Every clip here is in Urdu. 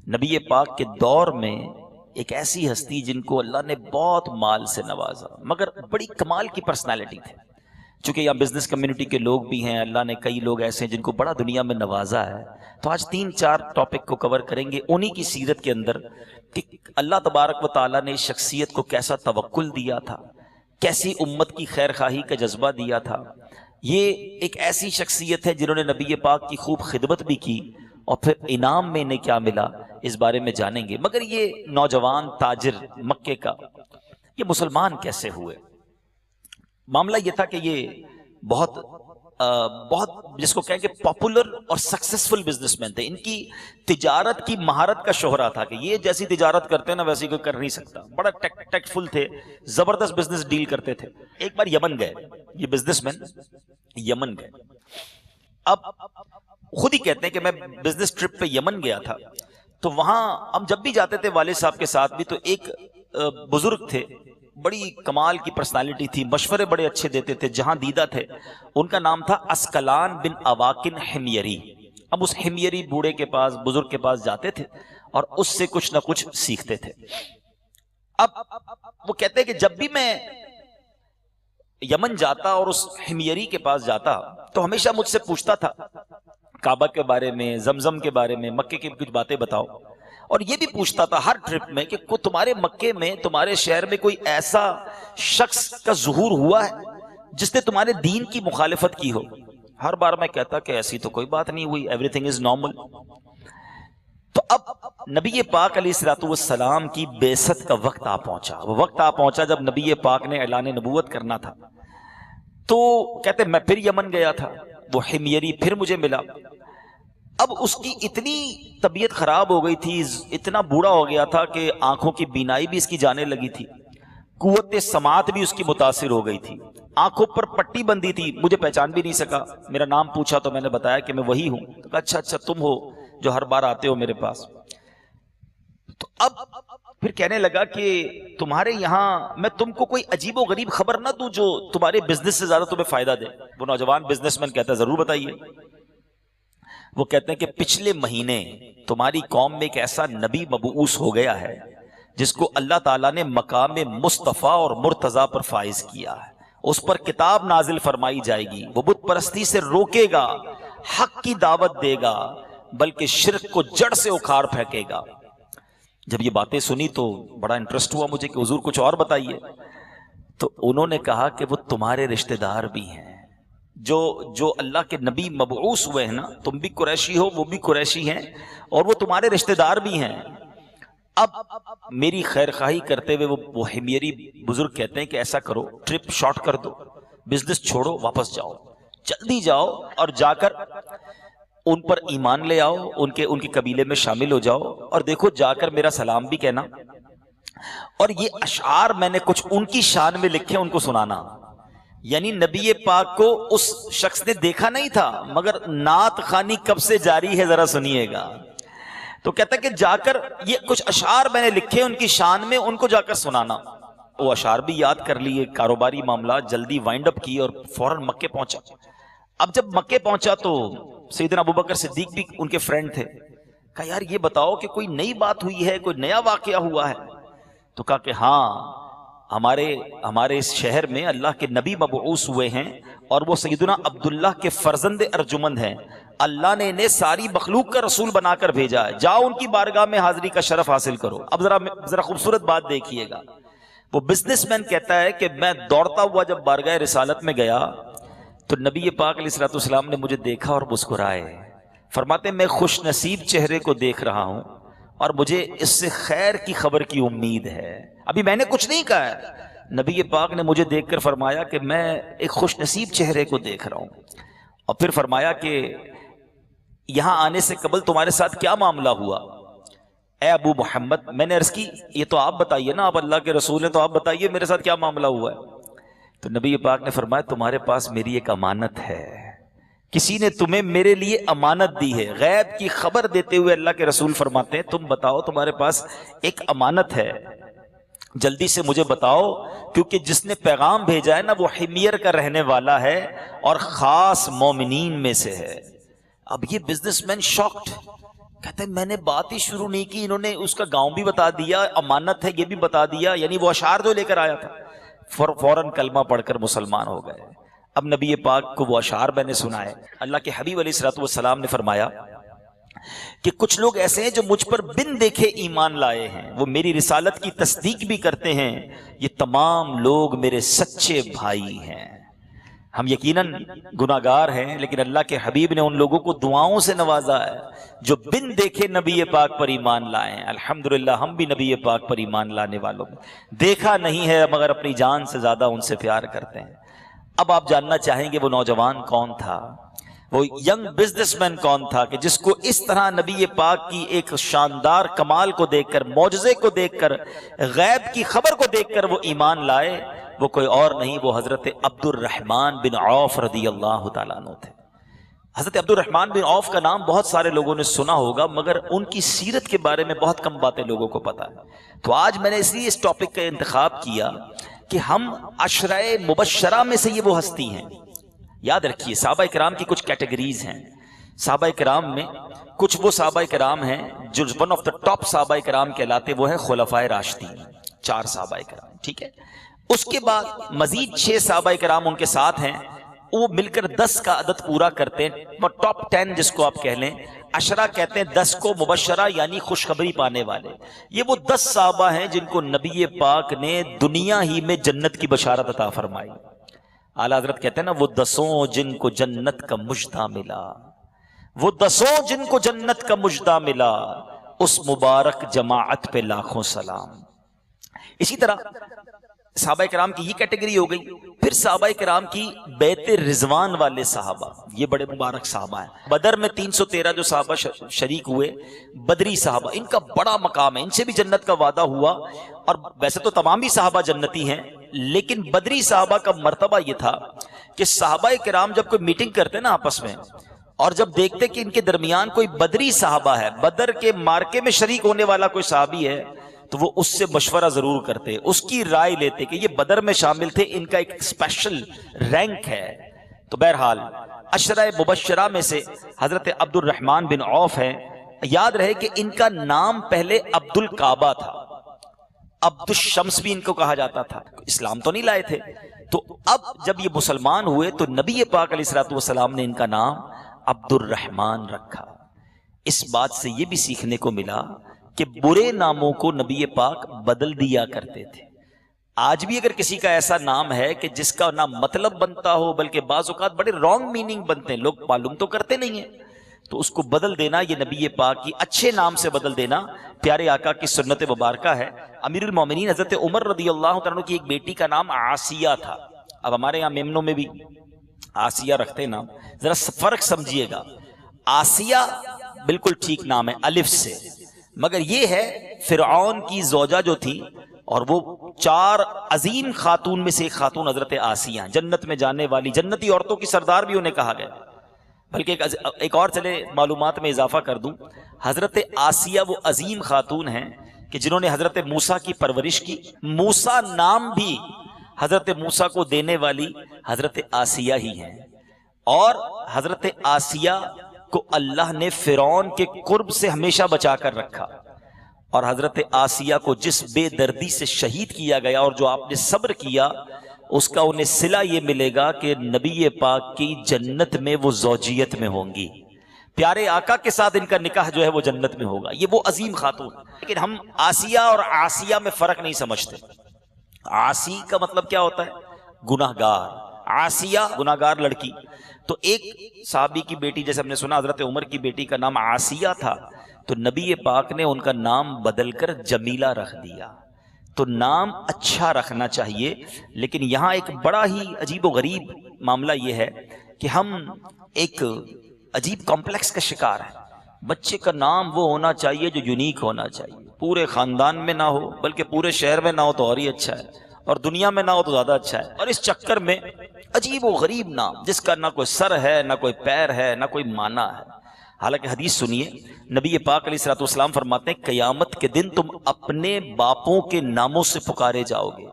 نبی پاک کے دور میں ایک ایسی ہستی جن کو اللہ نے بہت مال سے نوازا، مگر بڑی کمال کی پرسنالٹی تھی. چونکہ یہاں بزنس کمیونٹی کے لوگ بھی ہیں، اللہ نے کئی لوگ ایسے ہیں جن کو بڑا دنیا میں نوازا ہے. تو آج 3-4 ٹاپک کو کور کریں گے انہی کی سیرت کے اندر کہ اللہ تبارک و تعالیٰ نے اس شخصیت کو کیسا توکل دیا تھا، کیسی امت کی خیر خواہی کا جذبہ دیا تھا. یہ ایک ایسی شخصیت ہے جنہوں نے نبی پاک کی خوب خدمت بھی کی، اور پھر انعام میں انہیں کیا ملا اس بارے میں جانیں گے. مگر یہ نوجوان تاجر مکے کا یہ مسلمان کیسے ہوئے؟ معاملہ یہ تھا کہ یہ بہت جس کو کہیں کہ پاپولر اور سکسیسفل بزنس مین تھے. ان کی تجارت کی مہارت کا شہرا تھا کہ یہ جیسی تجارت کرتے ہیں نا ویسی کوئی کر نہیں سکتا. بڑا ٹیکٹفل تھے، زبردست بزنس ڈیل کرتے تھے. ایک بار یمن گئے یہ بزنس مین، یمن گئے. اب خود ہی کہتے ہیں کہ میں بزنس ٹرپ پہ یمن گیا تھا، تو وہاں ہم جب بھی جاتے تھے والد صاحب کے ساتھ بھی، تو ایک بزرگ تھے، بڑی کمال کی پرسنالٹی تھی، مشورے بڑے اچھے دیتے تھے، جہاں دیدہ تھے. ان کا نام تھا اسکلان بن اواکن حمیری. اب اس حمیری بوڑھے کے پاس، بزرگ کے پاس جاتے تھے اور اس سے کچھ نہ کچھ سیکھتے تھے. اب وہ کہتے ہیں کہ جب بھی میں یمن جاتا اور اس حمیری کے پاس جاتا تو ہمیشہ مجھ سے پوچھتا تھا کعبہ کے بارے میں، زمزم کے بارے میں، مکے کی کچھ باتیں بتاؤ. اور یہ بھی پوچھتا تھا ہر ٹرپ میں کہ تمہارے مکے میں، تمہارے شہر میں کوئی ایسا شخص کا ظہور ہوا ہے جس نے تمہارے دین کی مخالفت کی ہو؟ ہر بار میں کہتا کہ ایسی تو کوئی بات نہیں ہوئی، ایوری تھنگ از نارمل. تو اب نبی پاک علیہ الصلوۃ والسلام کی بعثت کا وقت آ پہنچا. وہ وقت آ پہنچا جب نبی پاک نے اعلان نبوت کرنا تھا. تو کہتے میں پھر یمن گیا تھا، وہ حمیری پھر مجھے ملا. اب اس کی اتنی طبیعت خراب ہو گئی تھی، اتنا بوڑھا ہو گیا تھا کہ آنکھوں کی بینائی بھی اس کی جانے لگی تھی، قوت سماعت بھی اس کی متاثر ہو گئی تھی، آنکھوں پر پٹی بندھی تھی، مجھے پہچان بھی نہیں سکا. میرا نام پوچھا تو میں نے بتایا کہ میں وہی ہوں. تو کہا اچھا تم ہو جو ہر بار آتے ہو میرے پاس. تو اب پھر کہنے لگا کہ تمہارے یہاں میں تم کو کوئی عجیب و غریب خبر نہ دوں جو تمہارے بزنس سے زیادہ تمہیں فائدہ دے. وہ نوجوان بزنس مین کہتا ہے ضرور بتائیے. وہ کہتے ہیں کہ پچھلے مہینے تمہاری قوم میں ایک ایسا نبی مبعوث ہو گیا ہے جس کو اللہ تعالیٰ نے مقام مصطفیٰ اور مرتضیٰ پر فائز کیا ہے. اس پر کتاب نازل فرمائی جائے گی، وہ بت پرستی سے روکے گا، حق کی دعوت دے گا، بلکہ شرک کو جڑ سے اکھاڑ پھینکے گا. جب یہ باتیں سنی تو بڑا انٹرسٹ ہوا مجھے کہ حضور کچھ اور بتائیے. تو انہوں نے کہا کہ وہ تمہارے رشتہ دار بھی ہیں، جو اللہ کے نبی مبعوث ہوئے ہیں نا، تم بھی قریشی ہو، وہ بھی قریشی ہیں، اور وہ تمہارے رشتہ دار بھی ہیں. اب میری خیر خواہی کرتے ہوئے وہ حمیری بزرگ کہتے ہیں کہ ایسا کرو، ٹرپ شارٹ کر دو، بزنس چھوڑو، واپس جاؤ، جلدی جاؤ اور جا کر ان پر ایمان لے آؤ، ان کے قبیلے میں شامل ہو جاؤ، اور دیکھو جا کر میرا سلام بھی کہنا. اور یہ اشعار میں نے کچھ ان کی شان میں لکھے ان کو سنانا. یعنی نبی پاک کو اس شخص نے دیکھا نہیں تھا، مگر نعت خوانی کب سے جاری ہے ذرا سنیے گا. تو کہتا ہے کہ جا کر یہ کچھ اشعار میں نے لکھے ان کی شان میں، ان کو جا کر سنانا. وہ اشعار بھی یاد کر لیے، کاروباری معاملات جلدی وائنڈ اپ کی اور فوراً مکے پہنچا. اب جب مکے پہنچا تو سیدنا ابوبکر صدیق بھی ان کے فرینڈ تھے. کہا یار یہ بتاؤ کہ کوئی نئی بات ہوئی ہے، کوئی نیا واقعہ ہوا ہے؟ تو کہا کہ ہاں، ہمارے اس شہر میں اللہ کے نبی مبعوث ہوئے ہیں، اور وہ سیدنا عبداللہ کے فرزند ارجمند ہیں. اللہ نے انہیں ساری مخلوق کا رسول بنا کر بھیجا ہے، جاؤ ان کی بارگاہ میں حاضری کا شرف حاصل کرو. اب ذرا خوبصورت بات دیکھیے گا. وہ بزنس مین کہتا ہے کہ میں دوڑتا ہوا جب بارگاہ رسالت میں گیا تو نبی پاک علیہ الصلوۃ والسلام نے مجھے دیکھا اور مسکرائے. فرماتے میں خوش نصیب چہرے کو دیکھ رہا ہوں اور مجھے اس سے خیر کی خبر کی امید ہے. ابھی میں نے کچھ نہیں کہا ہے، نبی پاک نے مجھے دیکھ کر فرمایا کہ میں ایک خوش نصیب چہرے کو دیکھ رہا ہوں. اور پھر فرمایا کہ یہاں آنے سے قبل تمہارے ساتھ کیا معاملہ ہوا اے ابو محمد؟ میں نے عرض کی یہ تو آپ بتائیے نا، آپ اللہ کے رسول ہیں تو آپ بتائیے میرے ساتھ کیا معاملہ ہوا ہے. تو نبی پاک نے فرمایا تمہارے پاس میری ایک امانت ہے، کسی نے تمہیں میرے لیے امانت دی ہے. غیب کی خبر دیتے ہوئے اللہ کے رسول فرماتے ہیں تم بتاؤ تمہارے پاس ایک امانت ہے، جلدی سے مجھے بتاؤ، کیونکہ جس نے پیغام بھیجا ہے نا وہ حمیر کا رہنے والا ہے اور خاص مومنین میں سے ہے. اب یہ بزنس مین شاکڈ کہتے ہیں میں نے بات ہی شروع نہیں کی، انہوں نے اس کا گاؤں بھی بتا دیا، امانت ہے یہ بھی بتا دیا، یعنی وہ اشعار جو لے کر آیا تھا فوراً کلمہ پڑھ کر مسلمان ہو گئے۔ اب نبی پاک کو وہ اشعار میں نے سنائے۔ اللہ کے حبیب علیہ الصلوۃ والسلام نے فرمایا کہ کچھ لوگ ایسے ہیں جو مجھ پر بن دیکھے ایمان لائے ہیں، وہ میری رسالت کی تصدیق بھی کرتے ہیں، یہ تمام لوگ میرے سچے بھائی ہیں۔ ہم یقیناً گناہگار ہیں، لیکن اللہ کے حبیب نے ان لوگوں کو دعاؤں سے نوازا ہے جو بن دیکھے نبی پاک پر ایمان لائے ہیں۔ الحمدللہ ہم بھی نبی پاک پر ایمان لانے والوں میں دیکھا نہیں ہے مگر اپنی جان سے زیادہ ان سے پیار کرتے ہیں۔ اب آپ جاننا چاہیں گے وہ نوجوان کون تھا، وہ ینگ بزنس مین کون تھا کہ جس کو اس طرح نبی پاک کی ایک شاندار کمال کو دیکھ کر، معجزے کو دیکھ کر، غیب کی خبر کو دیکھ کر وہ ایمان لائے۔ وہ کوئی اور نہیں، وہ حضرت عبد الرحمن بن عوف رضی اللہ تعالیٰ عنہ تھے۔ حضرت عبد الرحمن بن عوف کا نام بہت سارے لوگوں نے سنا ہوگا، مگر ان کی سیرت کے بارے میں بہت کم باتیں لوگوں کو پتا ہے۔ تو آج میں نے اس لیے اس ٹاپک کا انتخاب کیا کہ ہم عشرہ مبشرہ میں سے یہ وہ ہستی ہیں۔ یاد رکھیے صحابہ کرام کی کچھ کیٹیگریز ہیں۔ صحابہ کرام میں کچھ وہ صحابہ کرام ہیں جو ون آف دا ٹاپ صحابہ کرام کہلاتے، وہ ہیں خلفائے راشدین، 4 صحابہ کرام، ٹھیک ہے۔ اس کے بعد مزید 6 صحابہ کرام ان کے ساتھ ہیں، وہ مل کر 10 کا عدد پورا کرتے ہیں، ٹاپ 10 جس کو آپ کہہ لیں، عشرہ کہتے ہیں 10 کو مبشرہ یعنی خوشخبری پانے والے۔ یہ وہ 10 صحابہ ہیں جن کو نبی پاک نے دنیا ہی میں جنت کی بشارت عطا فرمائی۔ اعلیٰ حضرت کہتے ہیں نا، وہ 10 جن کو جنت کا مژدہ ملا، وہ 10 جن کو جنت کا مژدہ ملا، اس مبارک جماعت پہ لاکھوں سلام۔ اسی طرح صحابہ کرام کی یہ کیٹیگری ہو گئی۔ پھر صحابہ کرام کی بیت رضوان والے صحابہ، یہ بڑے مبارک صحابہ ہیں۔ بدر میں 313 جو صحابہ شریک ہوئے، بدری صحابہ، ان کا بڑا مقام ہے، ان سے بھی جنت کا وعدہ ہوا۔ اور ویسے تو تمام ہی صحابہ جنتی ہیں، لیکن بدری صحابہ کا مرتبہ یہ تھا کہ صحابہ کرام جب کوئی میٹنگ کرتے نا آپس میں، اور جب دیکھتے کہ ان کے درمیان کوئی بدری صحابہ ہے، بدر کے مارکے میں شریک ہونے والا کوئی صحابی ہے، تو وہ اس سے مشورہ ضرور کرتے، اس کی رائے لیتے کہ یہ بدر میں شامل تھے، ان کا ایک اسپیشل رینک ہے۔ تو بہرحال عشرہ مبشرہ میں سے حضرت عبد الرحمن بن عوف ہیں۔ یاد رہے کہ ان کا نام پہلے عبد الکعبہ تھا، عبد الشمس بھی ان کو کہا جاتا تھا، اسلام تو نہیں لائے تھے۔ تو اب جب یہ مسلمان ہوئے تو نبی پاک علیہ الصلوۃ والسلام نے ان کا نام عبد الرحمن رکھا۔ اس بات سے یہ بھی سیکھنے کو ملا کہ برے ناموں کو نبی پاک بدل دیا کرتے تھے۔ آج بھی اگر کسی کا ایسا نام ہے کہ جس کا نہ مطلب بنتا ہو بلکہ بعض اوقات بڑے رانگ میننگ بنتے ہیں، لوگ معلوم تو کرتے نہیں ہیں، تو اس کو بدل دینا، یہ نبی پاک کی اچھے نام سے بدل دینا پیارے آقا کی سنت مبارکہ ہے۔ امیر المومنین حضرت عمر رضی اللہ تعالیٰ عنہ کی ایک بیٹی کا نام آسیہ تھا۔ اب ہمارے یہاں میمنوں میں بھی آسیہ رکھتے نام، ذرا فرق سمجھیے گا۔ آسیہ بالکل ٹھیک نام ہے الف سے، مگر یہ ہے فرعون کی زوجہ جو تھی، اور وہ 4 عظیم خاتون میں سے ایک خاتون حضرت آسیہ، جنت میں جانے والی، جنتی عورتوں کی سردار بھی انہیں کہا گیا۔ بلکہ ایک اور چلے معلومات میں اضافہ کر دوں، حضرت آسیہ وہ عظیم خاتون ہیں کہ جنہوں نے حضرت موسیٰ کی پرورش کی۔ موسیٰ نام بھی حضرت موسیٰ کو دینے والی حضرت آسیہ ہی ہیں، اور حضرت آسیہ کو اللہ نے فرعون کے قرب سے ہمیشہ بچا کر رکھا، اور حضرت آسیہ کو جس بے دردی سے شہید کیا گیا اور جو آپ نے صبر کیا، اس کا انہیں صلہ یہ ملے گا کہ نبی پاک کی جنت میں وہ زوجیت میں ہوں گی، پیارے آقا کے ساتھ ان کا نکاح جو ہے وہ جنت میں ہوگا۔ یہ وہ عظیم خاتون۔ لیکن ہم آسیہ اور آسیہ میں فرق نہیں سمجھتے۔ آسی کا مطلب کیا ہوتا ہے؟ گناہگار۔ آسیہ گناہگار لڑکی۔ تو ایک صحابی کی بیٹی، جیسے ہم نے سنا حضرت عمر کی بیٹی کا نام آسیہ تھا، تو نبی پاک نے ان کا نام بدل کر جمیلہ رکھ دیا۔ تو نام اچھا رکھنا چاہیے، لیکن یہاں ایک بڑا ہی عجیب و غریب معاملہ یہ ہے کہ ہم ایک عجیب کمپلیکس کا شکار ہیں۔ بچے کا نام وہ ہونا چاہیے جو یونیک ہونا چاہیے، پورے خاندان میں نہ ہو بلکہ پورے شہر میں نہ ہو تو اور ہی اچھا ہے، اور دنیا میں نہ ہو تو زیادہ اچھا ہے۔ اور اس چکر میں عجیب و غریب نام جس کا نہ کوئی سر ہے، نہ کوئی پیر ہے، نہ کوئی معنی ہے۔ حالانکہ حدیث سنیے، نبی پاک علیہ الصلوۃ والسلام فرماتے ہیں قیامت کے دن تم اپنے باپوں کے ناموں سے پکارے جاؤ گے،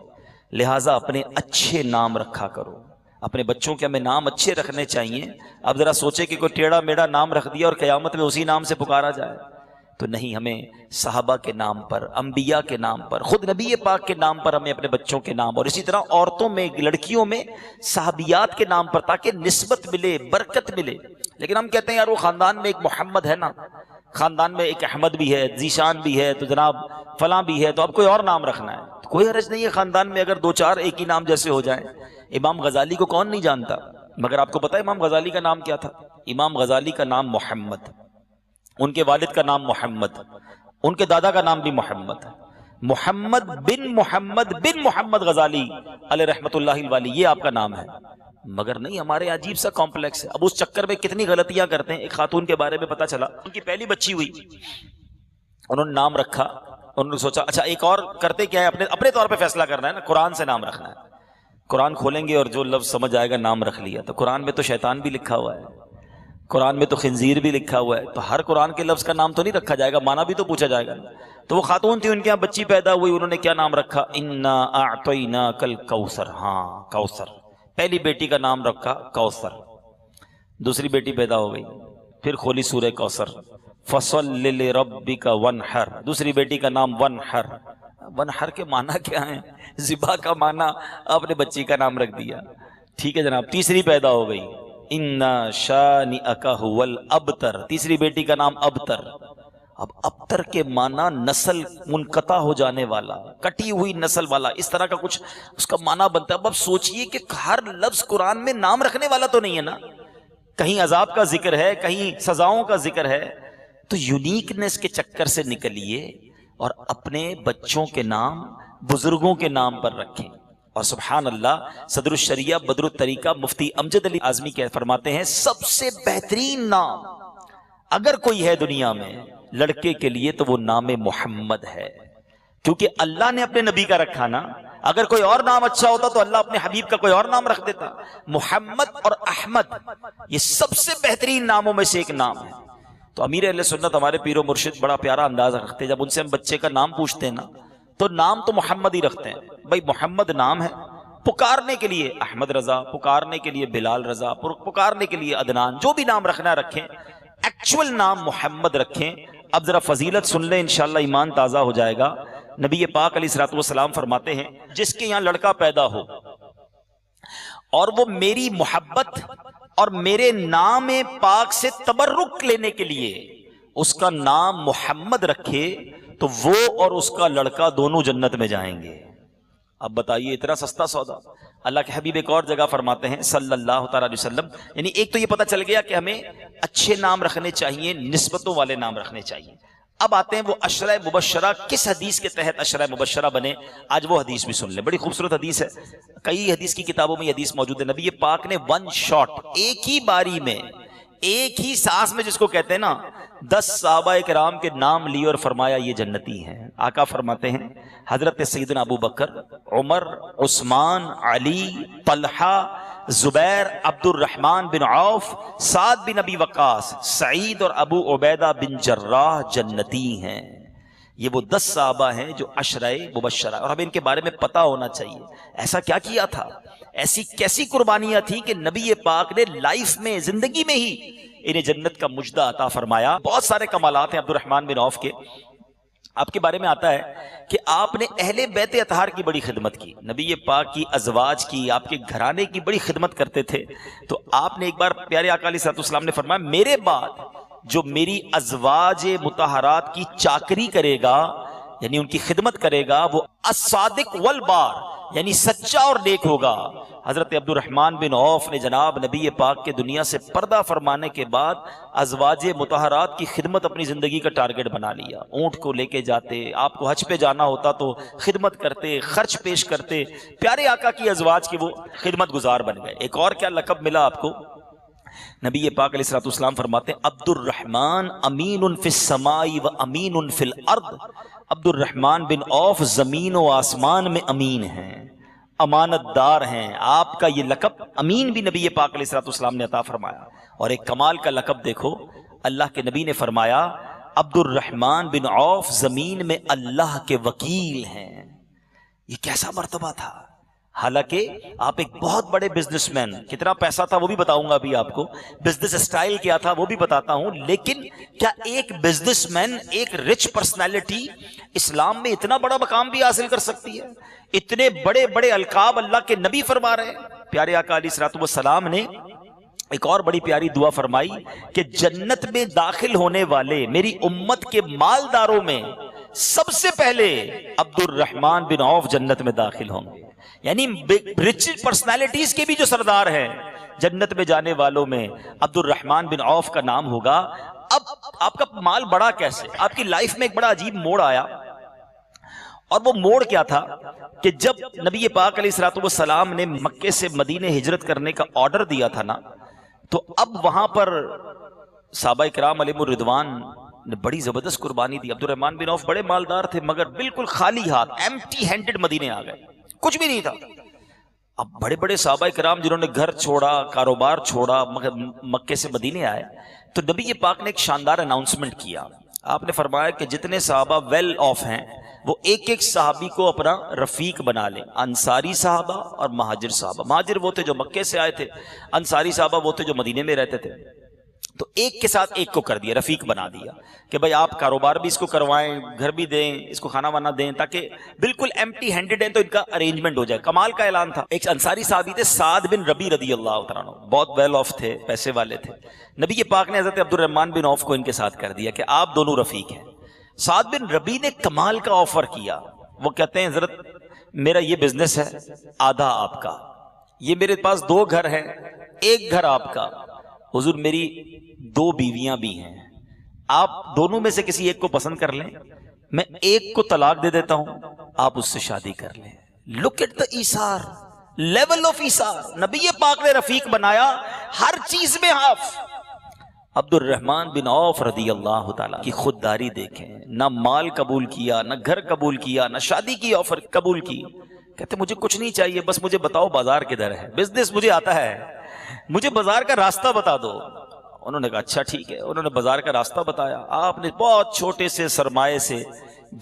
لہٰذا اپنے اچھے نام رکھا کرو۔ اپنے بچوں کے ہمیں نام اچھے رکھنے چاہیے۔ اب ذرا سوچے کہ کوئی ٹیڑھا میڑھا نام رکھ دیا اور قیامت میں اسی نام سے پکارا جائے، تو نہیں، ہمیں صحابہ کے نام پر، انبیاء کے نام پر، خود نبی پاک کے نام پر ہمیں اپنے بچوں کے نام، اور اسی طرح عورتوں میں، لڑکیوں میں صحابیات کے نام پر، تاکہ نسبت ملے، برکت ملے۔ لیکن ہم کہتے ہیں یار وہ خاندان میں ایک محمد ہے نا، خاندان میں ایک احمد بھی ہے، ذیشان بھی ہے، تو جناب فلاں بھی ہے، تو اب کوئی اور نام رکھنا ہے۔ تو کوئی حرج نہیں ہے خاندان میں اگر دو چار ایک ہی نام جیسے ہو جائیں۔ امام غزالی کو کون نہیں جانتا؟ مگر آپ کو پتہ ہے امام غزالی کا نام کیا تھا؟ امام غزالی کا نام محمد، ان کے والد کا نام محمد، ان کے دادا کا نام بھی محمد، محمد بن محمد غزالی علیہ رحمت اللہ الوالی، یہ آپ کا نام ہے۔ مگر نہیں، ہمارے عجیب سا کمپلیکس ہے۔ اب اس چکر میں کتنی غلطیاں کرتے ہیں۔ ایک خاتون کے بارے میں پتا چلا، ان کی پہلی بچی ہوئی، انہوں نے نام رکھا، انہوں نے سوچا اچھا ایک اور کرتے کیا ہے، اپنے طور پہ فیصلہ کرنا ہے نا، قرآن سے نام رکھنا ہے۔ قرآن کھولیں گے اور جو لفظ سمجھ آئے گا نام رکھ لیا۔ تو قرآن میں تو شیطان بھی لکھا ہوا ہے، قرآن میں تو خنزیر بھی لکھا ہوا ہے، تو ہر قرآن کے لفظ کا نام تو نہیں رکھا جائے گا، معنی بھی تو پوچھا جائے گا۔ تو وہ خاتون تھی، ان کے یہاں بچی پیدا ہوئی، انہوں نے کیا نام رکھا؟ انا اعطیناک الکوثر۔ ہاں کوثر، پہلی بیٹی کا نام رکھا کوثر۔ دوسری بیٹی پیدا ہو گئی، پھر کھولی سورہ کوثر، فصل لربک وانحر، دوسری بیٹی کا نام ونحر۔ ونحر کے معنی کیا ہیں؟ ذبح کا معنی، آپ نے بچی کا نام رکھ دیا، ٹھیک ہے جناب۔ تیسری پیدا ہو گئی، اِنَّا شَانِئَكَ هُوَ الْأَبْتَرُ، تیسری بیٹی کا نام ابتر۔ اب ابتر کے معنی نسل منقطع ہو جانے والا، کٹی ہوئی نسل والا، اس طرح کا کچھ اس کا معنی بنتا ہے۔ اب سوچئے کہ ہر لفظ قرآن میں نام رکھنے والا تو نہیں ہے نا، کہیں عذاب کا ذکر ہے، کہیں سزاؤں کا ذکر ہے، تو یونیکنیس کے چکر سے نکلیے اور اپنے بچوں کے نام بزرگوں کے نام پر رکھیں۔ اور سبحان اللہ، صدر الشریعہ بدر الطریقہ مفتی امجد علی اعظمی کے فرماتے ہیں سب سے بہترین نام اگر کوئی ہے دنیا میں لڑکے کے لیے تو وہ نام محمد ہے، کیونکہ اللہ نے اپنے نبی کا رکھا نا۔ اگر کوئی اور نام اچھا ہوتا تو اللہ اپنے حبیب کا کوئی اور نام رکھ دیتا۔ محمد اور احمد یہ سب سے بہترین ناموں میں سے ایک نام ہے۔ تو امیر اہل سنت ہمارے پیر و مرشد بڑا پیارا انداز رکھتے ہیں، جب ان سے ہم بچے کا نام پوچھتے ہیں نا تو نام تو محمد ہی رکھتے ہیں۔ بھائی محمد نام ہے، پکارنے کے لیے احمد رضا، پکارنے کے لیے بلال رضا، پکارنے کے لیے عدنان، جو بھی نام رکھنا رکھیں، ایکچول نام محمد رکھیں۔ اب ذرا فضیلت سن لیں، انشاءاللہ ایمان تازہ ہو جائے گا۔ نبی پاک علیہ الصلوۃ والسلام فرماتے ہیں جس کے یہاں لڑکا پیدا ہو اور وہ میری محبت اور میرے نام پاک سے تبرک لینے کے لیے اس کا نام محمد رکھے تو وہ اور اس کا لڑکا دونوں جنت میں جائیں گے۔ اب بتائیے اتنا سستا سودا۔ اللہ کے حبیب ایک اور جگہ فرماتے ہیں صلی اللہ تعالی علیہ وسلم، یعنی ایک تو یہ پتہ چل گیا کہ ہمیں اچھے نام رکھنے چاہیے، نسبتوں والے نام رکھنے چاہیے۔ اب آتے ہیں وہ عشرہ مبشرہ، کس حدیث کے تحت عشرہ مبشرہ بنے، آج وہ حدیث بھی سن لیں، بڑی خوبصورت حدیث ہے، کئی حدیث کی کتابوں میں یہ حدیث موجود ہے۔ نبی پاک نے ون شاٹ، ایک ہی باری میں، ایک ہی سانس میں، جس کو کہتے ہیں نا، 10 صحابہ کرام کے نام لیے اور فرمایا یہ جنتی ہیں۔ آقا فرماتے ہیں حضرت سیدنا ابو بکر، عمر، عثمان، علی، طلحہ، زبیر، عبد الرحمن بن عوف، سعد بن ابی وقاص، سعید اور ابو عبیدہ بن جراح جنتی ہیں۔ یہ وہ 10 صحابہ ہیں جو عشرہ مبشرہ، اور ہمیں ان کے بارے میں پتہ ہونا چاہیے ایسا کیا کیا تھا، ایسی کیسی قربانیاں تھیں کہ نبی پاک نے لائف میں، زندگی میں ہی انہیں جنت کا مجدہ عطا فرمایا۔ بہت سارے کمالات ہیں عبد الرحمن بن عوف کے۔ آپ کے بارے میں آتا ہے کہ آپ نے اہل بیت اطہار کی بڑی خدمت کی، نبی پاک کی ازواج کی، آپ کے گھرانے کی بڑی خدمت کرتے تھے۔ تو آپ نے ایک بار پیارے آقا علیہ الصلوۃ والسلام نے فرمایا میرے بعد جو میری ازواج مطہرات کی چاکری کرے گا، یعنی ان کی خدمت کرے گا، وہ الصادق والبار، یعنی سچا اور نیک ہوگا۔ حضرت عبد الرحمن بن عوف نے جناب نبی پاک کے دنیا سے پردہ فرمانے کے بعد ازواج مطہرات کی خدمت اپنی زندگی کا ٹارگٹ بنا لیا۔ اونٹ کو لے کے جاتے، آپ کو حج پہ جانا ہوتا تو خدمت کرتے، خرچ پیش کرتے، پیارے آقا کی ازواج کی وہ خدمت گزار بن گئے۔ ایک اور کیا لقب ملا آپ کو؟ نبی پاک علیہ الصلوۃ والسلام فرماتے ہیں عبد الرحمن امین فی السماء و امین فی الارض، عبد الرحمن بن عوف زمین و آسمان میں امین ہیں، امانت دار ہیں۔ آپ کا یہ لقب امین بھی نبی پاک علیہ الصلوۃ والسلام نے عطا فرمایا۔ اور ایک کمال کا لقب دیکھو، اللہ کے نبی نے فرمایا عبد الرحمن بن عوف زمین میں اللہ کے وکیل ہیں۔ یہ کیسا مرتبہ تھا؟ حالانکہ آپ ایک بہت بڑے بزنس مین، کتنا پیسہ تھا وہ بھی بتاؤں گا ابھی آپ کو، بزنس اسٹائل کیا تھا وہ بھی بتاتا ہوں، لیکن کیا ایک بزنس مین، ایک رچ پرسنالٹی اسلام میں اتنا بڑا مقام بھی حاصل کر سکتی ہے؟ اتنے بڑے بڑے القاب اللہ کے نبی فرما رہے ہیں۔ پیارے آقا علیہ الصلوۃ والسلام نے ایک اور بڑی پیاری دعا فرمائی کہ جنت میں داخل ہونے والے میری امت کے مالداروں میں سب سے پہلے عبد الرحمن بن عوف جنت میں داخل ہوں گے، یعنی رچ پرسنالٹیز کے بھی جو سردار ہیں جنت میں جانے والوں میں عبد الرحمن بن عوف کا نام ہوگا۔ اب آپ کا مال بڑا کیسے؟ آپ کی لائف میں ایک بڑا عجیب موڑ آیا، اور وہ موڑ کیا تھا کہ جب نبی پاک علیہ الصلوۃ والسلام نے مکے سے مدینے ہجرت کرنے کا آرڈر دیا تھا نا، تو اب وہاں پر صحابہ کرام علیہم الرضوان نے بڑی زبردست قربانی دی۔ عبد الرحمن بن عوف بڑے مالدار تھے مگر بالکل خالی ہاتھ، ایمٹی ہینڈڈ مدینے آ گئے، کچھ بھی نہیں تھا۔ اب بڑے بڑے صحابہ کرام جنہوں نے گھر چھوڑا، کاروبار چھوڑا، مکے سے مدینے آئے، تو نبی پاک نے ایک شاندار اناؤنسمنٹ کیا۔ آپ نے فرمایا کہ جتنے صحابہ ویل آف ہیں وہ ایک ایک صحابی کو اپنا رفیق بنا لیں، انصاری صحابہ اور مہاجر صحابہ۔ مہاجر وہ تھے جو مکے سے آئے تھے، انصاری صحابہ وہ تھے جو مدینے میں رہتے تھے۔ تو ایک کے ساتھ ایک کو کر دیا، رفیق بنا دیا کہ بھائی آپ کاروبار بھی اس کو کروائیں، گھر بھی دیں، اس کو کھانا وانا دیں، تاکہ بالکل ایمٹی ہینڈڈ ہیں تو ان کا ارینجمنٹ ہو جائے۔ کمال کا اعلان تھا۔ ایک انصاری صحابی تھے سعد بن ربی رضی اللہ تعالیٰ عنہ، بہت ویل آف تھے، پیسے والے تھے۔ نبی پاک نے حضرت عبد الرحمن بن عوف کو ان کے ساتھ کر دیا کہ آپ دونوں رفیق ہیں۔ سعد بن ربی نے کمال کا آفر کیا، وہ کہتے ہیں حضرت میرا یہ بزنس ہے، آدھا آپ کا، یہ میرے پاس 2 گھر ہیں، ایک گھر آپ کا، حضور میری 2 بیویاں بھی ہیں، آپ دونوں میں سے کسی ایک کو پسند کر لیں، میں ایک کو طلاق دے دیتا ہوں، آپ اس سے شادی کر لیں۔ لک ایٹ دا ایثار، لیول آف ایثار۔ نبی پاک نے رفیق بنایا، ہر چیز میں ہاف۔ عبد الرحمن بن عوف رضی اللہ تعالیٰ کی خودداری دیکھیں، نہ مال قبول کیا، نہ گھر قبول کیا، نہ شادی کی آفر قبول کی۔ کہتے مجھے کچھ نہیں چاہیے، بس مجھے بتاؤ بازار کدھر ہے، بزنس مجھے آتا ہے، مجھے بازار کا راستہ بتا دو۔ انہوں نے کہا اچھا ٹھیک ہے، انہوں نے بازار کا راستہ بتایا۔ آپ نے بہت چھوٹے سے سرمایے سے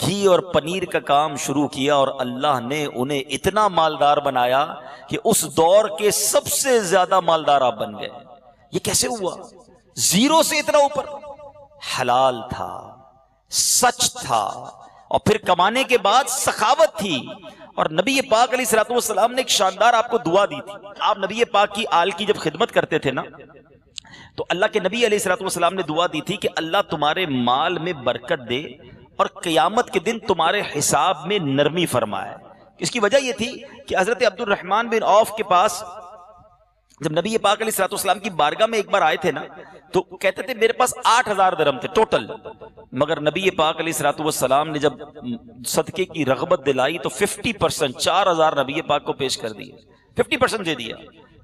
گھی اور پنیر کا کام شروع کیا، اور اللہ نے انہیں اتنا مالدار بنایا کہ اس دور کے سب سے زیادہ مالدار آپ بن گئے۔ یہ کیسے ہوا؟ زیرو سے اتنا اوپر۔ حلال تھا، سچ تھا، اور پھر کمانے کے بعد سخاوت تھی۔ اور نبی پاک علیہ الصلوۃ والسلام نے ایک شاندار آپ کو دعا دی تھی۔ آپ نبی پاک کی آل کی جب خدمت کرتے تھے نا، تو اللہ کے نبی علیہ الصلوۃ والسلام نے دعا دی تھی کہ اللہ تمہارے مال میں برکت دے اور قیامت کے دن تمہارے حساب میں نرمی فرمائے۔ اس کی وجہ یہ تھی کہ حضرت عبد الرحمن بن عوف کے پاس جب نبی پاک علیہ الصلوۃ والسلام کی بارگاہ میں ایک بار آئے تھے نا، تو کہتے تھے میرے پاس 8000 درہم تھے ٹوٹل، مگر نبی پاک علیہ الصلوۃ والسلام نے جب صدقے کی رغبت دلائی تو 50% 4000 نبی پاک کو پیش کر دیے، 50% دے دیا۔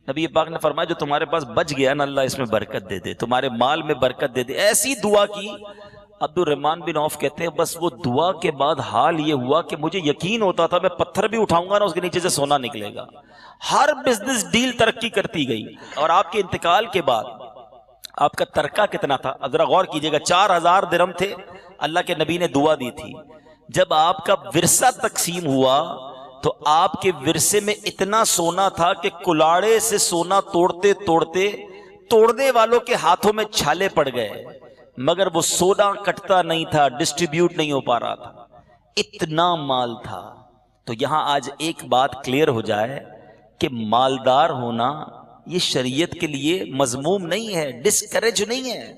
نبی پاک نے فرمایا جو تمہارے پاس بچ گیا نا، اللہ اس میں برکت دے دے، تمہارے مال میں برکت دے دے۔ ایسی دعا کی۔ عبد الرحمن بن عوف کہتے ہیں بس وہ دعا کے بعد حال یہ ہوا کہ مجھے یقین ہوتا تھا میں پتھر بھی اٹھاؤں گا نا، اس کے نیچے سے سونا نکلے گا۔ ہر بزنس ڈیل ترقی کرتی گئی۔ اور آپ کے انتقال کے بعد آپ کا ترکہ کتنا تھا ذرا غور کیجئے گا، 4000 درہم تھے۔ اللہ کے نبی نے دعا دی تھی جب آپ کا ورثہ تقسیم ہوا تو آپ کے ورثے میں اتنا سونا تھا کہ کلاڑے سے سونا توڑتے توڑتے توڑنے والوں کے ہاتھوں میں چھالے پڑ گئے، مگر وہ سونا کٹتا نہیں تھا، ڈسٹریبیوٹ نہیں ہو پا رہا تھا، اتنا مال تھا۔ تو یہاں آج ایک بات کلیئر ہو جائے کہ مالدار ہونا یہ شریعت کے لیے مذموم نہیں ہے، ڈسکریج نہیں ہے،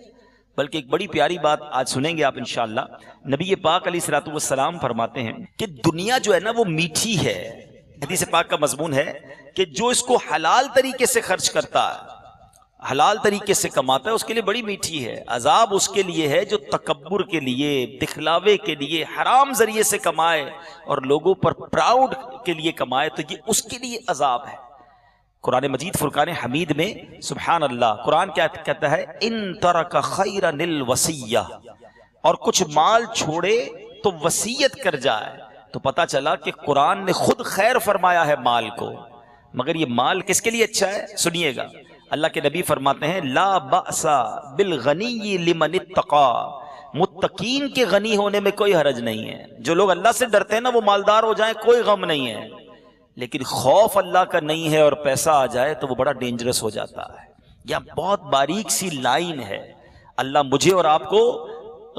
بلکہ ایک بڑی پیاری بات آج سنیں گے آپ انشاءاللہ۔ نبی پاک علیہ الصلوۃ والسلام فرماتے ہیں کہ دنیا جو ہے نا وہ میٹھی ہے۔ حدیث پاک کا مضمون ہے کہ جو اس کو حلال طریقے سے خرچ کرتا ہے، حلال طریقے سے کماتا ہے، اس کے لیے بڑی میٹھی ہے۔ عذاب اس کے لیے ہے جو تکبر کے لیے، دکھلاوے کے لیے، حرام ذریعے سے کمائے اور لوگوں پر پراؤڈ کے لیے کمائے، تو یہ اس کے لیے عذاب ہے۔ قرآن مجید فرقان حمید میں سبحان اللہ قرآن کیا کہتا ہے؟ ان ترک خیرا الوصیہ، اور کچھ مال چھوڑے تو وصیت کر جائے۔ تو پتا چلا کہ قرآن نے خود خیر فرمایا ہے مال کو، مگر یہ مال کس کے لیے اچھا ہے؟ سنیے گا، اللہ کے نبی فرماتے ہیں لا بأس بالغنی لمن اتقا، متقین کے غنی ہونے میں کوئی حرج نہیں ہے۔ جو لوگ اللہ سے ڈرتے ہیں نا وہ مالدار ہو جائیں، کوئی غم نہیں ہے، لیکن خوف اللہ کا نہیں ہے اور پیسہ آ جائے تو وہ بڑا ڈینجرس ہو جاتا ہے. یہ بہت باریک سی لائن ہے. اللہ مجھے اور آپ کو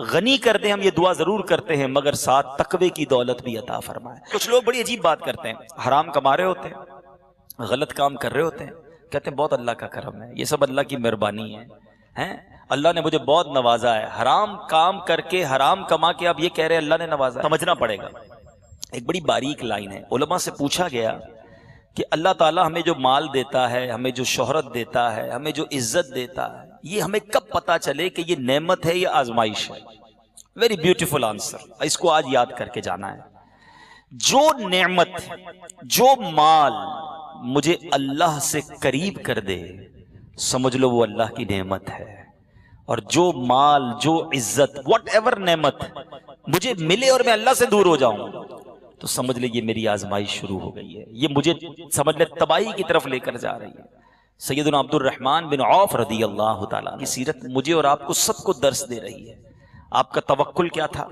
غنی کر دیں، ہم یہ دعا ضرور کرتے ہیں، مگر ساتھ تقوی کی دولت بھی عطا فرمائے. کچھ لوگ بڑی عجیب بات کرتے ہیں، حرام کما رہے ہوتے ہیں، غلط کام کر رہے ہوتے ہیں، کہتے ہیں بہت اللہ کا کرم ہے، یہ سب اللہ کی مہربانی ہے، اللہ نے مجھے بہت نوازا ہے. حرام کام کر کے، حرام کما کے آپ یہ کہہ رہے ہیں اللہ نے نوازا. سمجھنا پڑے گا، ایک بڑی باریک لائن ہے. علماء سے پوچھا گیا کہ اللہ تعالیٰ ہمیں جو مال دیتا ہے، ہمیں جو شہرت دیتا ہے، ہمیں جو عزت دیتا ہے، یہ ہمیں کب پتا چلے کہ یہ نعمت ہے یا آزمائش ہے؟ ویری بیوٹیفل آنسر، اس کو آج یاد کر کے جانا ہے. جو نعمت، جو مال مجھے اللہ سے قریب کر دے، سمجھ لو وہ اللہ کی نعمت ہے. اور جو مال، جو عزت، واٹ ایور نعمت مجھے ملے اور میں اللہ سے دور ہو جاؤں تو سمجھ لے یہ میری آزمائش شروع ہو گئی ہے، یہ مجھے سمجھ لے تباہی کی طرف لے کر جا رہی ہے. سیدنا عبد الرحمن بن عوف رضی اللہ تعالیٰ کی سیرت مجھے اور آپ کو سب کو درس دے رہی ہے. آپ کا توکل کیا تھا؟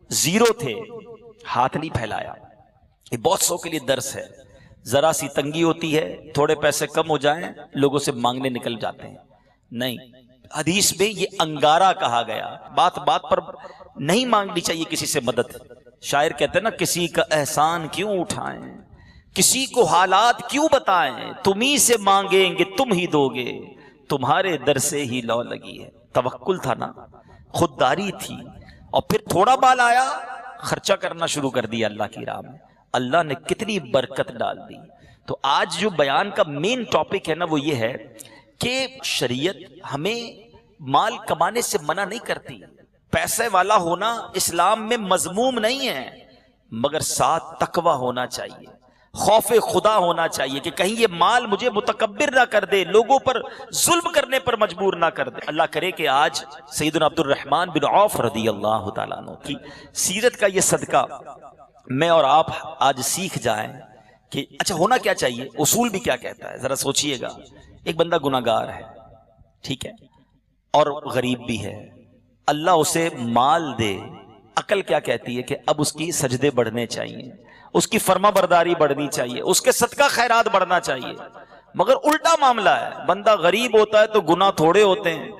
زیرو تھے، ہاتھ نہیں پھیلایا. یہ بہت سو کے لیے درس ہے. ذرا سی تنگی ہوتی ہے، تھوڑے پیسے کم ہو جائیں، لوگوں سے مانگنے نکل جاتے ہیں. نہیں، حدیث میں یہ انگارہ کہا گیا. بات بات پر نہیں مانگنی چاہیے کسی سے مدد. شاعر کہتے ہیں نا، کسی کا احسان کیوں اٹھائیں، کسی کو حالات کیوں بتائیں، تمہیں سے مانگیں گے تم ہی دو گے، تمہارے در سے ہی لو لگی ہے. توکل تھا نا، خودداری تھی، اور پھر تھوڑا مال آیا، خرچہ کرنا شروع کر دیا اللہ کی راہ میں. اللہ نے کتنی برکت ڈال دی. تو آج جو بیان کا مین ٹاپک ہے نا، وہ یہ ہے کہ شریعت ہمیں مال کمانے سے منع نہیں کرتی. پیسے والا ہونا اسلام میں مذموم نہیں ہے، مگر ساتھ تقوی ہونا چاہیے، خوف خدا ہونا چاہیے کہ کہیں یہ مال مجھے متکبر نہ کر دے، لوگوں پر ظلم کرنے پر مجبور نہ کر دے. اللہ کرے کہ آج سیدنا عبد الرحمن بن عوف رضی اللہ تعالیٰ عنہ کی سیرت کا یہ صدقہ میں اور آپ آج سیکھ جائیں کہ اچھا ہونا کیا چاہیے. اصول بھی کیا کہتا ہے ذرا سوچئے گا. ایک بندہ گناہگار ہے، ٹھیک ہے، اور غریب بھی ہے، اللہ اسے مال دے، عقل کیا کہتی ہے کہ اب اس کی سجدے بڑھنے چاہیے، اس کی فرما برداری بڑھنی چاہیے، اس کے صدقہ خیرات بڑھنا چاہیے. مگر الٹا معاملہ ہے، بندہ غریب ہوتا ہے تو گناہ تھوڑے ہوتے ہیں،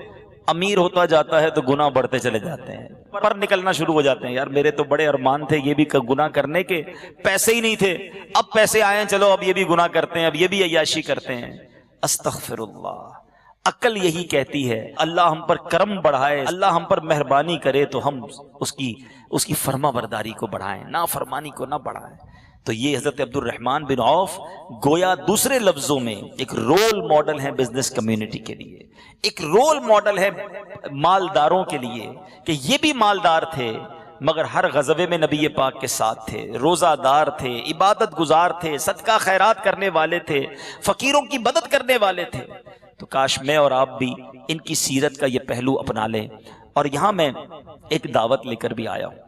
امیر ہوتا جاتا ہے تو گناہ بڑھتے چلے جاتے ہیں، پر نکلنا شروع ہو جاتے ہیں. یار میرے تو بڑے ارمان تھے یہ بھی گناہ کرنے کے، پیسے ہی نہیں تھے، اب پیسے آئے ہیں، چلو اب یہ بھی گناہ کرتے ہیں، اب یہ بھی عیاشی کرتے ہیں. استغفر اللہ. عقل یہی کہتی ہے اللہ ہم پر کرم بڑھائے، اللہ ہم پر مہربانی کرے تو ہم اس کی فرما برداری کو بڑھائیں، نافرمانی کو نہ بڑھائیں. تو یہ حضرت عبد الرحمن بن عوف گویا دوسرے لفظوں میں ایک رول ماڈل ہے بزنس کمیونٹی کے لیے، ایک رول ماڈل ہے مالداروں کے لیے کہ یہ بھی مالدار تھے مگر ہر غزوے میں نبی پاک کے ساتھ تھے، روزہ دار تھے، عبادت گزار تھے، صدقہ خیرات کرنے والے تھے، فقیروں کی مدد کرنے والے تھے. تو کاش میں اور آپ بھی ان کی سیرت کا یہ پہلو اپنا لیں. اور یہاں میں ایک دعوت لے کر بھی آیا ہوں.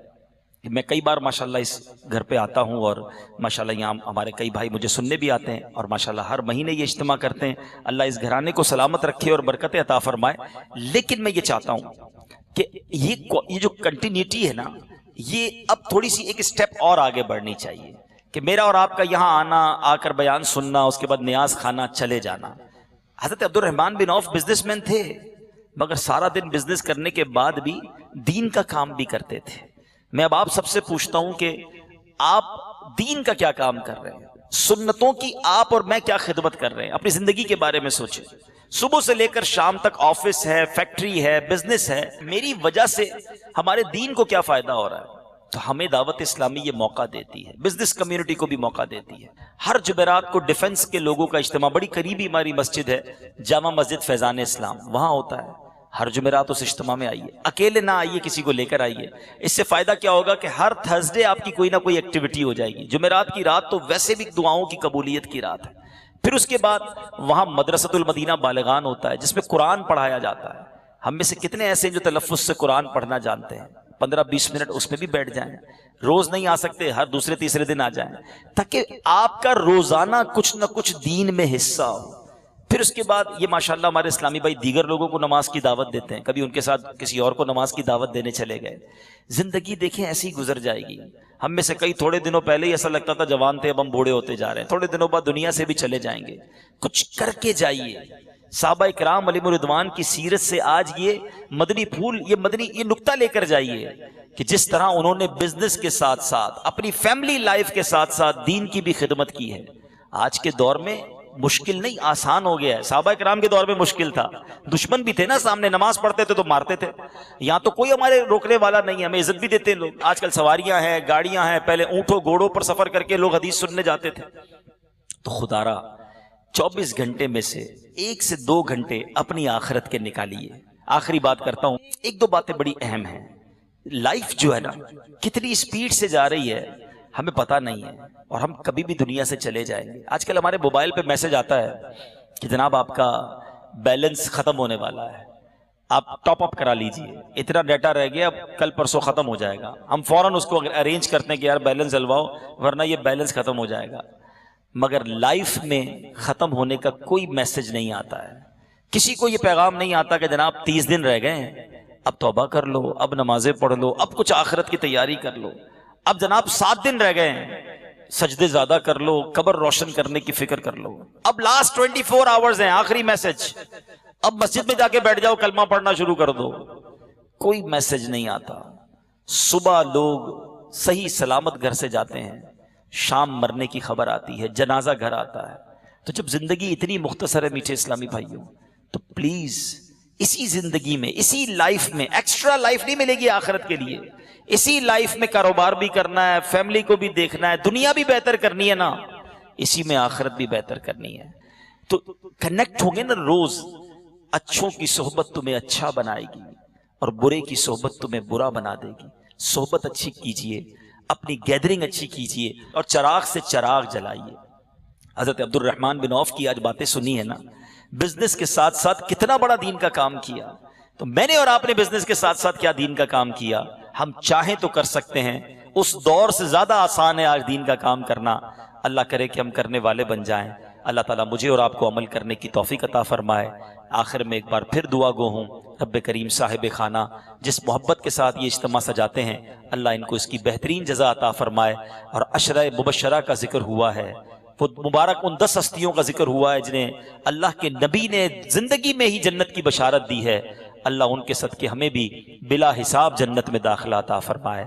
میں کئی بار ماشاءاللہ اس گھر پہ آتا ہوں اور ماشاءاللہ یہاں ہمارے کئی بھائی مجھے سننے بھی آتے ہیں اور ماشاءاللہ ہر مہینے یہ اجتماع کرتے ہیں. اللہ اس گھرانے کو سلامت رکھے اور برکتیں عطا فرمائے. لیکن میں یہ چاہتا ہوں کہ یہ جو کنٹینیوٹی ہے نا، یہ اب تھوڑی سی ایک سٹیپ اور آگے بڑھنی چاہیے کہ میرا اور آپ کا یہاں آنا، آ کر بیان سننا، اس کے بعد نیاز کھانا، چلے جانا. حضرت عبد الرحمن بن عوف بزنس مین تھے مگر سارا دن بزنس کرنے کے بعد بھی دین کا کام بھی کرتے تھے. میں اب آپ سب سے پوچھتا ہوں کہ آپ دین کا کیا کام کر رہے ہیں؟ سنتوں کی آپ اور میں کیا خدمت کر رہے ہیں؟ اپنی زندگی کے بارے میں سوچیں. صبح سے لے کر شام تک آفس ہے، فیکٹری ہے، بزنس ہے، میری وجہ سے ہمارے دین کو کیا فائدہ ہو رہا ہے؟ تو ہمیں دعوت اسلامی یہ موقع دیتی ہے، بزنس کمیونٹی کو بھی موقع دیتی ہے. ہر جمعرات کو ڈیفنس کے لوگوں کا اجتماع، بڑی قریبی ہماری مسجد ہے جامع مسجد فیضان اسلام، وہاں ہوتا ہے. ہر جمعرات اس اجتماع میں آئیے، اکیلے نہ آئیے، کسی کو لے کر آئیے. اس سے فائدہ کیا ہوگا کہ ہر تھرسڈے آپ کی کوئی نہ کوئی ایکٹیویٹی ہو جائے گی. جمعرات کی رات تو ویسے بھی دعاؤں کی قبولیت کی رات ہے. پھر اس کے بعد وہاں مدرسۃ المدینہ بالغان ہوتا ہے جس میں قرآن پڑھایا جاتا ہے. ہم میں سے کتنے ایسے ہیں جو تلفظ سے قرآن پڑھنا جانتے ہیں؟ 15-20 منٹ اس میں بھی بیٹھ جائیں. روز نہیں آ سکتے، ہر دوسرے تیسرے دن آ جائیں تاکہ آپ کا روزانہ کچھ نہ کچھ دین میں حصہ ہو. پھر اس کے بعد یہ ماشاءاللہ ہمارے اسلامی بھائی دیگر لوگوں کو نماز کی دعوت دیتے ہیں، کبھی ان کے ساتھ کسی اور کو نماز کی دعوت دینے چلے گئے. زندگی دیکھیں ایسی گزر جائے گی. ہم میں سے کئی تھوڑے دنوں پہلے ہی ایسا لگتا تھا جوان تھے، اب ہم بوڑھے ہوتے جا رہے ہیں، تھوڑے دنوں بعد دنیا سے بھی چلے جائیں گے. کچھ کر کے جائیے. صحابہ کرام علیہم الرضوان کی سیرت سے آج یہ مدنی پھول، یہ نقطہ لے کر جائیے کہ جس طرح انہوں نے بزنس کے ساتھ ساتھ اپنی فیملی لائف کے ساتھ ساتھ دین کی بھی خدمت کی ہے. آج کے دور میں مشکل نہیں، آسان ہو گیا ہے. صحابہ کرام کے دور میں مشکل تھا، دشمن بھی تھے نا سامنے، نماز پڑھتے تھے تو مارتے تھے. یہاں تو کوئی ہمارے روکنے والا نہیں ہے، ہمیں عزت بھی دیتے ہیں لوگ. آج کل سواریاں ہیں، گاڑیاں ہیں، پہلے اونٹوں گھوڑوں پر سفر کر کے لوگ حدیث سننے جاتے تھے. تو خدا را 24 گھنٹے میں سے 1 سے 2 گھنٹے اپنی آخرت کے نکالیے. آخری بات کرتا ہوں، 1-2 باتیں بڑی اہم ہیں. لائف جو ہے نا کتنی سپیڈ سے جا رہی ہے ہمیں پتہ نہیں ہے، اور ہم کبھی بھی دنیا سے چلے جائیں گے. آج کل ہمارے موبائل پہ میسج آتا ہے کہ جناب آپ کا بیلنس ختم ہونے والا ہے، آپ ٹاپ اپ کرا لیجئے، اتنا ڈیٹا رہ گیا، اب کل پرسوں ختم ہو جائے گا. ہم فوراً اس کو ارینج کرتے ہیں کہ یار بیلنس ڈلواؤ ورنہ یہ بیلنس ختم ہو جائے گا. مگر لائف میں ختم ہونے کا کوئی میسج نہیں آتا ہے. کسی کو یہ پیغام نہیں آتا کہ جناب 30 دن رہ گئے ہیں، اب توبہ کر لو، اب نمازیں پڑھ لو، اب کچھ آخرت کی تیاری کر لو. اب جناب 7 دن رہ گئے ہیں، سجدے زیادہ کر لو، قبر روشن کرنے کی فکر کر لو. اب لاسٹ 24 آورز ہیں، آخری میسج، اب مسجد میں جا کے بیٹھ جاؤ، کلمہ پڑھنا شروع کر دو. کوئی میسج نہیں آتا. صبح لوگ صحیح سلامت گھر سے جاتے ہیں، شام مرنے کی خبر آتی ہے، جنازہ گھر آتا ہے. تو جب زندگی اتنی مختصر ہے میٹھے اسلامی بھائیوں، تو پلیز اسی زندگی میں، اسی لائف میں، ایکسٹرا لائف نہیں ملے گی آخرت کے لیے. اسی لائف میں کاروبار بھی کرنا ہے، فیملی کو بھی دیکھنا ہے، دنیا بھی بہتر کرنی ہے نا، اسی میں آخرت بھی بہتر کرنی ہے. تو کنیکٹ ہوں گے نا روز. اچھوں کی صحبت تمہیں اچھا بنائے گی اور برے کی صحبت تمہیں برا بنا دے گی. صحبت اچھی کیجئے، اپنی گیدرنگ اچھی کیجئے، اور چراغ سے چراغ جلائیے. حضرت عبد الرحمن بن عوف کی آج باتیں سنی ہے نا، بزنس کے ساتھ ساتھ کتنا بڑا دین کا کام کیا. تو میں نے اور آپ نے بزنس کے ساتھ ساتھ کیا دین کا کام کیا. ہم چاہیں تو کر سکتے ہیں، اس دور سے زیادہ آسان ہے آج دین کا کام کرنا. اللہ کرے کہ ہم کرنے والے بن جائیں. اللہ تعالیٰ مجھے اور آپ کو عمل کرنے کی توفیق عطا فرمائے. آخر میں ایک بار پھر دعا گو ہوں، رب کریم صاحب خانہ جس محبت کے ساتھ یہ اجتماع سجاتے ہیں، اللہ ان کو اس کی بہترین جزا عطا فرمائے. اور عشرہ مبشرہ کا ذکر ہوا ہے، وہ مبارک ان 10 ہستیوں کا ذکر ہوا ہے جنہیں اللہ کے نبی نے زندگی میں ہی جنت کی بشارت دی ہے. اللہ ان کے صدقے ہمیں بھی بلا حساب جنت میں داخلہ عطا فرمائے.